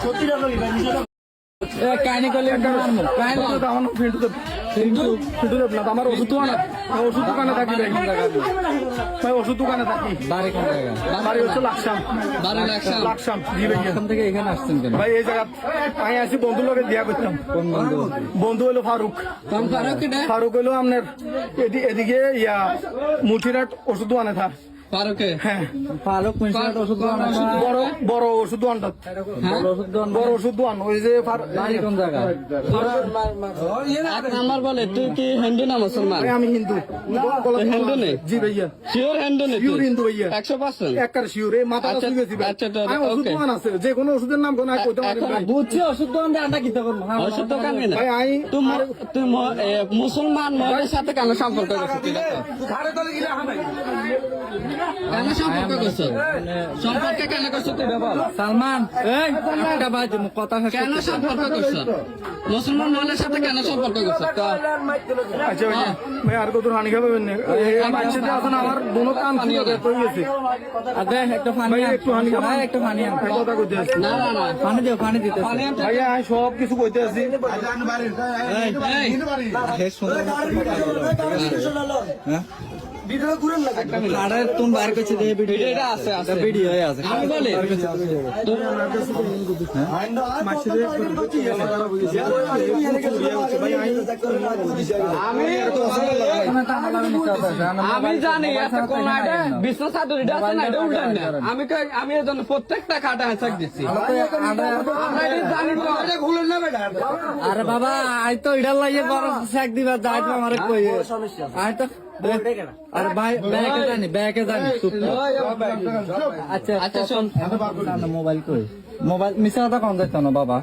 সত্যি টাকা কি ভাই নিজে কাহিনী করলে কাহিনী তো আমার ফিন্টু দেব না আমার ওষুধ দোকানে থাকি ভাই ওষুধ দোকানে থাকি বাড়ি কোন জায়গায়? বাড়ি হচ্ছে লাকসাম জি ভাই এখান থেকে এখানে আসছেন কেন? ভাই এই জায়গা আমি আসি বন্ধুর লোকে দিয়া করতাম। কোন বন্ধু? বন্ধু হলো ফারুক হলো আপনার এদিকে মুঠিরাট ওষুধ দোকানে থাক ফারুকে? হ্যাঁ ফারুক মিশনারি ওষুধ দোকান আছে। বড় ওষুধ দোকানটা বড় ওষুধ দোকান ওই যে বাড়ি কোন জায়গায়? এক নাম্বার বলে তুই কি হিন্দু না মুসলমান? আমি হিন্দু। হিন্দু নেই? জি ভাইয়া শিওর হিন্দু নেই? শিওর হিন্দু ভাইয়া 100%? একবার শিওর এই মাথা আচ্ছা, শুয়ে গেছি ভাই। আচ্ছা, আমি ওষুধ ওকে। দোকান আছে যে কোনো ওষুধের নাম কোন কইতে পারি ভাই। বুঝছি ওষুধ দোকান দিয়ে আড্ডা কিনতে পারবো। ওষুধ দোকান না ভাই আমি তুই মুসলমান মহিলার সাথে কেন সম্পর্ক করছিস? কেন সম্পর্ক করছো? সম্পর্কে কেন করছো তুই বল? সালমান এই একটা বাজ কথা কেন সম্পর্ক করছো? মুসলমান মহিলার সাথে কেন সম্পর্ক করছো? আচ্ছা ভাই আর কত হানি খাবেন না আমার সাথে এখন আমার দোনো কান ছিল হয়ে গেছে। আদে একটা পানি ভাই একটু হানি খাবেন ভাই একটা পানি আন। কথা কইতে আছি না না না পানি দিও পানি দিতে ভাইয়া আমি সব কিছু কইতে আছি ভিডিও ঘুরেন না আরে তুমি বাইরে কইছে দে ভিডিওটা আছে আছে ভিডিও আছে আমি বলি আমি জানি একটা কোন আইডা বিশ্বনাথ সাদুরিটা আছে না এটা উল্টান না আমি এর জন্য প্রত্যেকটা খাটা হ্যাঁ দিচ্ছি আমরা এটা জানি তো এটা ভুলেন না বেটা আরে বাবা আই তো ইডাল লাগে বড় শেক দিবা যাই তো আমারে কই আই তো আরে ভাই ব্যাকে জানি আচ্ছা আচ্ছা শোন মোবাইল কই মোবাইল মিশা কথা কোন যাইতো না বাবা